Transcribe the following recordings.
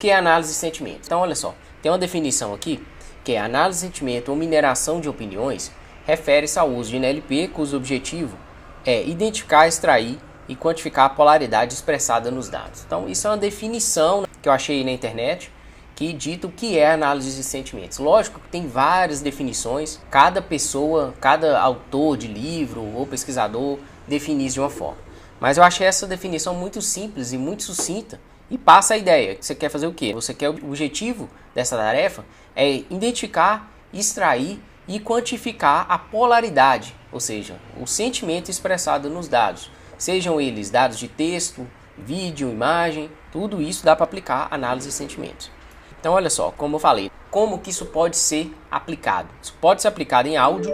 que é análise de sentimento? Então, olha só, tem uma definição aqui, que é análise de sentimento ou mineração de opiniões, refere-se ao uso de NLP, cujo objetivo é identificar, extrair e quantificar a polaridade expressada nos dados. Então, isso é uma definição que eu achei na internet, que dita o que é análise de sentimentos. Lógico que tem várias definições, cada pessoa, cada autor de livro ou pesquisador define de uma forma. Mas eu achei essa definição muito simples e muito sucinta e passa a ideia. Você quer fazer o quê? Você quer, o objetivo dessa tarefa é identificar, extrair e quantificar a polaridade, ou seja, o sentimento expressado nos dados. Sejam eles dados de texto, vídeo, imagem, tudo isso dá para aplicar análise de sentimentos. Então olha só, como eu falei, como que isso pode ser aplicado? Isso pode ser aplicado em áudio,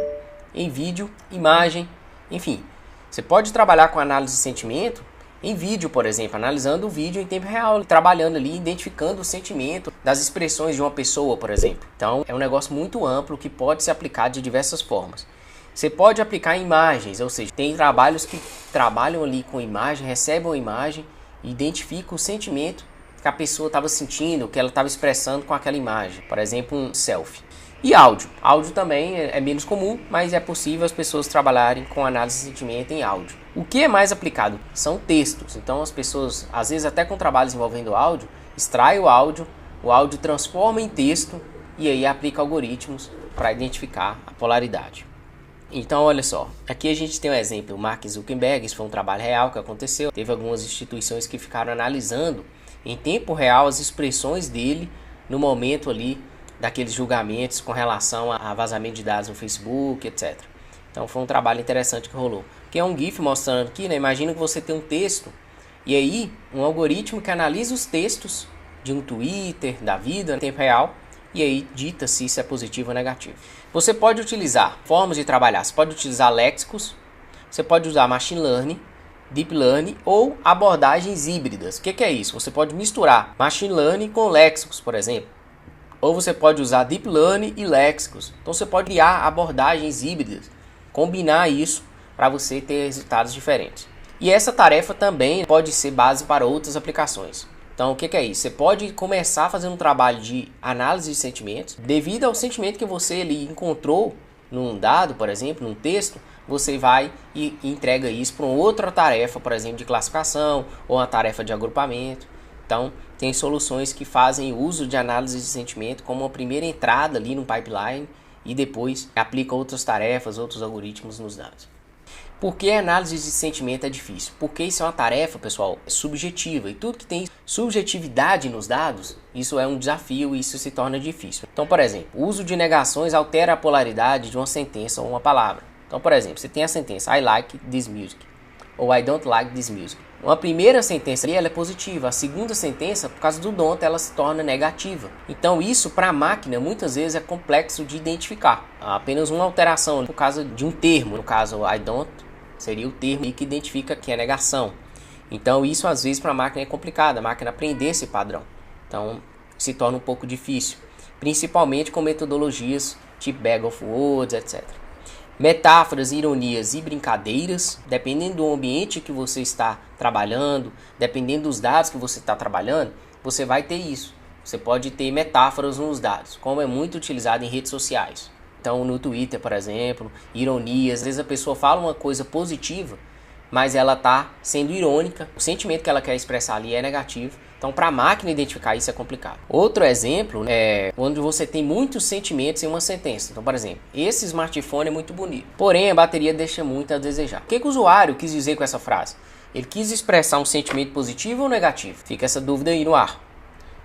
em vídeo, imagem, enfim. Você pode trabalhar com análise de sentimento em vídeo, por exemplo, analisando o vídeo em tempo real, trabalhando ali, identificando o sentimento das expressões de uma pessoa, por exemplo. Então é um negócio muito amplo que pode ser aplicado de diversas formas. Você pode aplicar em imagens, ou seja, tem trabalhos que trabalham ali com imagem, recebem uma imagem e identificam o sentimento que a pessoa estava sentindo, que ela estava expressando com aquela imagem. Por exemplo, um selfie. E áudio. Áudio também é menos comum, mas é possível as pessoas trabalharem com análise de sentimento em áudio. O que é mais aplicado? São textos. Então as pessoas, às vezes até com trabalhos envolvendo áudio, extrai o áudio transforma em texto e aí aplica algoritmos para identificar a polaridade. Então olha só, aqui a gente tem um exemplo, o Mark Zuckerberg, isso foi um trabalho real que aconteceu. Teve algumas instituições que ficaram analisando em tempo real as expressões dele no momento ali daqueles julgamentos com relação a vazamento de dados no Facebook, etc. Então foi um trabalho interessante que rolou. Que é um GIF mostrando aqui, né? Imagina que você tem um texto e aí um algoritmo que analisa os textos de um Twitter, da vida, em tempo real, e aí dita se isso é positivo ou negativo. Você pode utilizar formas de trabalhar, você pode utilizar léxicos, você pode usar machine learning, deep learning ou abordagens híbridas. O que é isso? Você pode misturar machine learning com léxicos, por exemplo. Ou você pode usar deep learning e léxicos. Então você pode criar abordagens híbridas, combinar isso para você ter resultados diferentes. E essa tarefa também pode ser base para outras aplicações. Então o que é isso? Você pode começar fazendo um trabalho de análise de sentimentos. Devido ao sentimento que você ali encontrou num dado, por exemplo, num texto, você vai e entrega isso para uma outra tarefa, por exemplo, de classificação ou uma tarefa de agrupamento. Então, tem soluções que fazem uso de análise de sentimento como uma primeira entrada ali no pipeline e depois aplica outras tarefas, outros algoritmos nos dados. Por que a análise de sentimento é difícil? Porque isso é uma tarefa, pessoal, subjetiva. E tudo que tem subjetividade nos dados, isso é um desafio e isso se torna difícil. Então, por exemplo, o uso de negações altera a polaridade de uma sentença ou uma palavra. Então, por exemplo, você tem a sentença I like this music ou I don't like this music. Uma primeira sentença ali ela é positiva, a segunda sentença, por causa do don't, ela se torna negativa. Então isso para a máquina muitas vezes é complexo de identificar. Há apenas uma alteração por causa de um termo, no caso I don't seria o termo que identifica que é negação. Então isso às vezes para a máquina é complicado, a máquina aprender esse padrão. Então se torna um pouco difícil, principalmente com metodologias tipo bag of words, etc. Metáforas, ironias e brincadeiras, dependendo do ambiente que você está trabalhando, dependendo dos dados que você está trabalhando, você vai ter isso. Você pode ter metáforas nos dados, como é muito utilizado em redes sociais. Então no Twitter, por exemplo, ironias, às vezes a pessoa fala uma coisa positiva, mas ela está sendo irônica, o sentimento que ela quer expressar ali é negativo. Então, para a máquina identificar isso é complicado. Outro exemplo é onde você tem muitos sentimentos em uma sentença. Então, por exemplo, esse smartphone é muito bonito, porém a bateria deixa muito a desejar. O que o usuário quis dizer com essa frase? Ele quis expressar um sentimento positivo ou negativo? Fica essa dúvida aí no ar.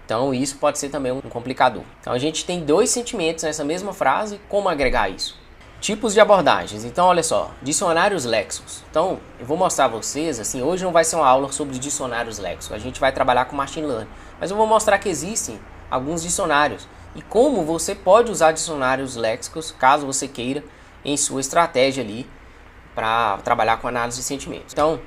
Então, isso pode ser também um complicador. Então, a gente tem dois sentimentos nessa mesma frase. Como agregar isso? Tipos de abordagens. Então, olha só, dicionários léxicos. Então, eu vou mostrar a vocês, assim, hoje não vai ser uma aula sobre dicionários léxicos, a gente vai trabalhar com machine learning, mas eu vou mostrar que existem alguns dicionários e como você pode usar dicionários léxicos, caso você queira, em sua estratégia ali, para trabalhar com análise de sentimentos. Então,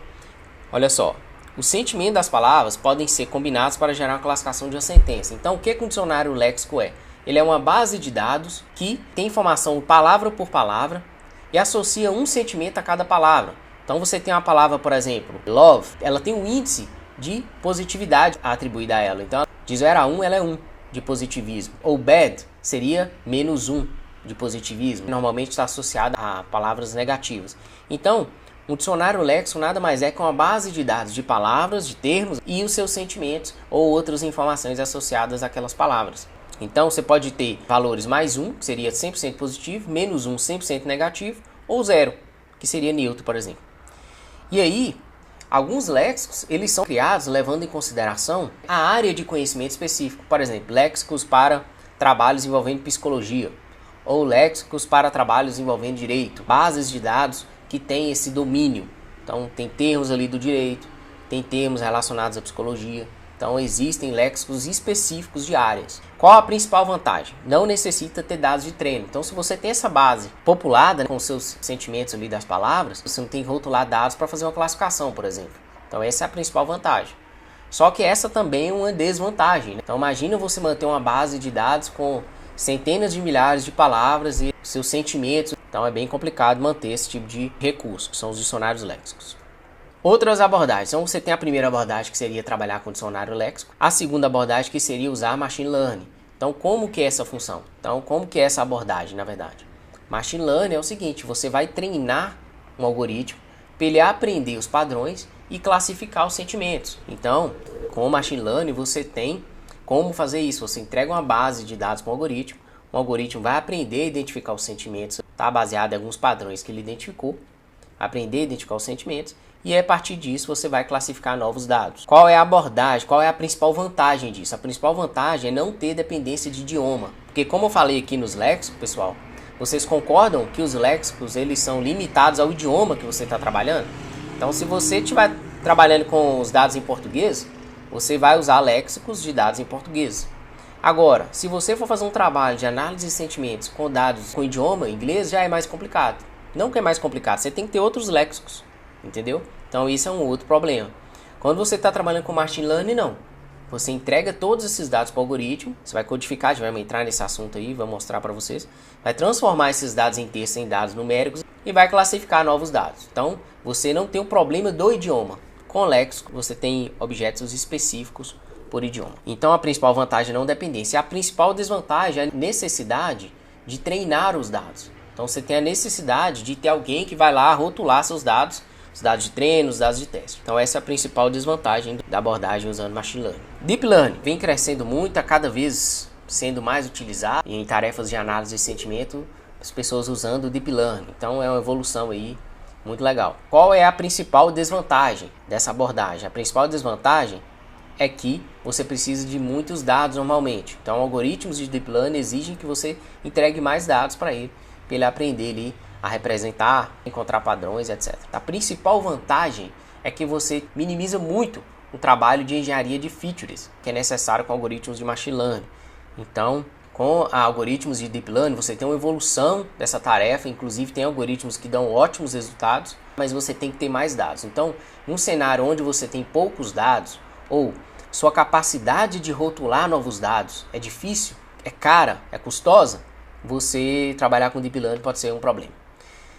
olha só, os sentimentos das palavras podem ser combinados para gerar uma classificação de uma sentença. Então, o que um dicionário léxico é? Ele é uma base de dados que tem informação palavra por palavra e associa um sentimento a cada palavra. Então você tem uma palavra, por exemplo, love, ela tem um índice de positividade atribuída a ela. Então De 0 a 1, ela é 1 de positivismo. Ou bad seria -1 de positivismo. Normalmente está associado a palavras negativas. Então, um dicionário léxico nada mais é que uma base de dados de palavras, de termos e os seus sentimentos ou outras informações associadas àquelas palavras. Então, você pode ter valores +1, que seria 100% positivo, -1, 100% negativo, ou 0, que seria neutro, por exemplo. E aí, alguns léxicos, eles são criados levando em consideração a área de conhecimento específico. Por exemplo, léxicos para trabalhos envolvendo psicologia, ou léxicos para trabalhos envolvendo direito, bases de dados que têm esse domínio. Então, tem termos ali do direito, tem termos relacionados à psicologia. Então, existem léxicos específicos de áreas. Qual a principal vantagem? Não necessita ter dados de treino. Então, se você tem essa base populada, né, com seus sentimentos ali das palavras, você não tem que rotular dados para fazer uma classificação, por exemplo. Então, essa é a principal vantagem. Só que essa também é uma desvantagem, né? Então, imagina você manter uma base de dados com centenas de milhares de palavras e seus sentimentos. Então, é bem complicado manter esse tipo de recurso, que são os dicionários léxicos. Outras abordagens. Então, você tem a primeira abordagem, que seria trabalhar com dicionário léxico. A segunda abordagem, que seria usar machine learning. Então, como que é essa função? Então, como que é essa abordagem, na verdade? Machine learning é o seguinte, você vai treinar um algoritmo para ele aprender os padrões e classificar os sentimentos. Então, com o machine learning, você tem como fazer isso. Você entrega uma base de dados para o algoritmo vai aprender a identificar os sentimentos, tá? Baseado em alguns padrões que ele identificou, aprender a identificar os sentimentos, e a partir disso você vai classificar novos dados. Qual é a abordagem? Qual é a principal vantagem disso? A principal vantagem é não ter dependência de idioma. Porque como eu falei aqui nos léxicos, pessoal, vocês concordam que os léxicos eles são limitados ao idioma que você está trabalhando? Então, se você estiver trabalhando com os dados em português, você vai usar léxicos de dados em português. Agora, se você for fazer um trabalho de análise de sentimentos com dados com idioma inglês, já é mais complicado. Não que é mais complicado, você tem que ter outros léxicos. Entendeu? Então isso é um outro problema. Quando você está trabalhando com machine learning, não. Você entrega todos esses dados para o algoritmo, você vai codificar, já vamos entrar nesse assunto aí, vou mostrar para vocês. Vai transformar esses dados em texto em dados numéricos e vai classificar novos dados. Então você não tem o problema do idioma. Com o léxico você tem objetos específicos por idioma. Então a principal vantagem é não dependência. A principal desvantagem é a necessidade de treinar os dados. Então você tem a necessidade de ter alguém que vai lá rotular seus dados, os dados de treino, os dados de teste. Então essa é a principal desvantagem da abordagem usando machine learning. Deep learning vem crescendo muito, a cada vez sendo mais utilizado em tarefas de análise de sentimento, as pessoas usando o deep learning. Então é uma evolução aí muito legal. Qual é a principal desvantagem dessa abordagem? A principal desvantagem é que você precisa de muitos dados normalmente. Então algoritmos de deep learning exigem que você entregue mais dados para ele aprender ali a representar, encontrar padrões, etc. A principal vantagem é que você minimiza muito o trabalho de engenharia de features, que é necessário com algoritmos de machine learning. Então, com algoritmos de deep learning, você tem uma evolução dessa tarefa, inclusive tem algoritmos que dão ótimos resultados, mas você tem que ter mais dados. Então, num cenário onde você tem poucos dados, ou sua capacidade de rotular novos dados é difícil, é cara, é custosa, você trabalhar com deep learning pode ser um problema.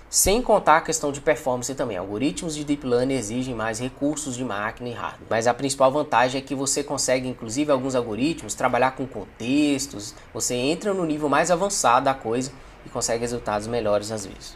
Sem contar a questão de performance também. Algoritmos de deep learning exigem mais recursos de máquina e hardware. Mas a principal vantagem é que você consegue, inclusive alguns algoritmos, trabalhar com contextos. Você entra no nível mais avançado da coisa e consegue resultados melhores às vezes.